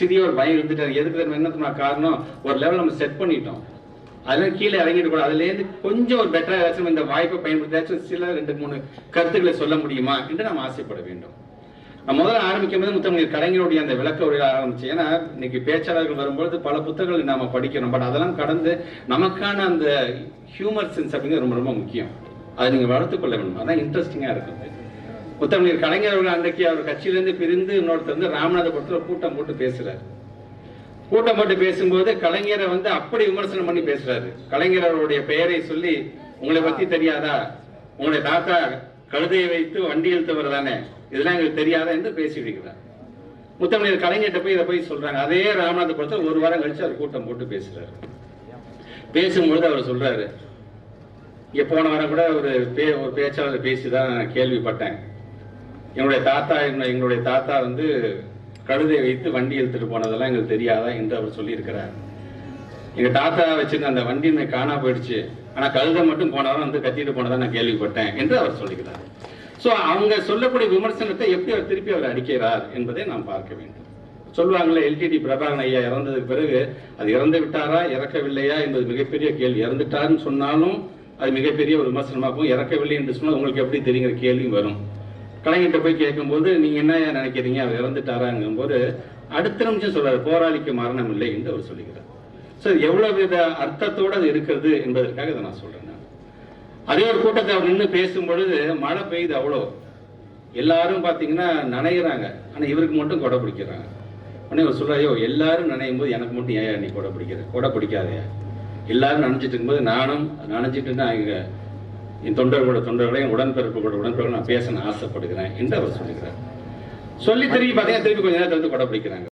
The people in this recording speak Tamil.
சிறிய ஒரு பயம் இருந்துட்டு எதுக்கு என்ன காரணம், ஒரு லெவல் நம்ம செட் பண்ணிட்டோம். அதெல்லாம் கீழே இறங்கிட்டு கூட அதுலேருந்து கொஞ்சம் ஒரு பெட்டரா ஏதாச்சும் இந்த வாய்ப்பை பயன்படுத்தாச்சும் சில 2-3 கருத்துக்களை சொல்ல முடியுமா என்று நாம் ஆசைப்பட வேண்டும். நான் முதல்ல ஆரம்பிக்கும் போது முத்தமிழ் கலைஞருடைய அந்த விளக்க உரையில் ஆரம்பிச்சு. ஏன்னா இன்னைக்கு பேச்சாளர்கள் வரும்பொழுது பல புத்தகங்களை நாம படிக்கிறோம். பட் அதெல்லாம் கடந்து நமக்கான அந்த ஹியூமர் சென்ஸ் அப்படிங்கிறது ரொம்ப ரொம்ப முக்கியம். அதை நீங்க வளர்த்துக்கொள்ள வேண்டும். அதான் இன்ட்ரெஸ்டிங்கா இருக்கும். முத்தமிழ் கலைஞர் அவர்கள் அன்றைக்கு அவர் கட்சியிலிருந்து பிரிந்து இன்னொருத்தர் வந்து ராமநாதபுரத்தில் கூட்டம் போட்டு பேசுறாரு. கூட்டம் போட்டு பேசும்போது கலைஞரை வந்து அப்படி விமர்சனம் பண்ணி பேசுறாரு. கலைஞர் அவருடைய பெயரை சொல்லி, உங்களை பத்தி தெரியாதா, உங்களுடைய தாத்தா கழுதையை வைத்து வண்டி இழுத்தவர் தானே, இதெல்லாம் எங்களுக்கு தெரியாதா என்று பேசிவிடுகிறார். முத்தமிழர் கலைஞர்கிட்ட போய் இதை போய் சொல்றாங்க. அதே ராமநாதபுரத்தில் ஒரு வாரம் கழிச்சு அவர் கூட்டம் போட்டு பேசுறாரு. பேசும்பொழுது அவர் சொல்றாரு, இங்க போன வாரம் கூட ஒரு பேச்சாளர் பேசிதான் நான் கேள்விப்பட்டேன். எங்களுடைய தாத்தா வந்து கழுதை வைத்து வண்டி இழுத்துட்டு போனதெல்லாம் எங்களுக்கு தெரியாதா என்று அவர் சொல்லியிருக்கிறார். எங்க தாத்தா வச்சிருந்த அந்த வண்டியுமே காணா போயிடுச்சு, ஆனா கழுதை மட்டும் போனவரும் வந்து கத்திட்டு போனதா நான் கேள்விப்பட்டேன் என்று அவர் சொல்லுகிறார். சோ அவங்க சொல்லக்கூடிய விமர்சனத்தை எப்படி அவர் திருப்பி அவர் அடிக்கிறார் என்பதை நாம் பார்க்க வேண்டும். சொல்லுவாங்களே, எல்டிடி பிரபாகரன் ஐயா இறந்ததுக்கு பிறகு அது இறந்து விட்டாரா இறக்கவில்லையா என்பது மிகப்பெரிய கேள்வி. இறந்துட்டாருன்னு சொன்னாலும் அது மிகப்பெரிய ஒரு விமர்சனமாகவும், இறக்கவில்லை என்று சொன்னால் உங்களுக்கு எப்படி தெரியுங்கிற கேள்வியும் வரும். கலைஞர்கிட்ட போய் கேட்கும்போது நீங்க என்ன நினைக்கிறீங்க, அவர் இறந்துட்டாராங்கும் போது அடுத்த நிமிஷம் சொல்றாரு, போராளிக்கு மரணம் இல்லை என்று அவர் சொல்லுகிறார். சோ எவ்வளவு வித அர்த்தத்தோடு அது இருக்கிறது என்பதற்காக இதை நான் சொல்றேன். அதே ஒரு கூட்டத்தை அவர் நின்று பேசும்பொழுது மழை பெய்யுது, அவ்வளோ எல்லாரும் பாத்தீங்கன்னா நனைகிறாங்க, ஆனா இவருக்கு மட்டும் கொடை பிடிக்கிறாங்க. உடனே அவர் சொல்றாயோ, எல்லாரும் நனையும் போது எனக்கு மட்டும் ஏன் நீ கொடை பிடிக்கிற, கொடை பிடிக்காதே, எல்லாரும் நனைஞ்சிட்டு இருக்கும்போது நானும் நனைஞ்சிட்டு இங்க என் தொண்டர்களையும் உடன்பிறப்புகளோட நான் பேச ஆசைப்படுகிறேன் என்று அவர் சொல்லுகிறார். சொல்லி திரும்பி பார்த்தீங்கன்னா திருப்பி கொஞ்ச நேரத்தில் வந்து கொடை பிடிக்கிறாங்க.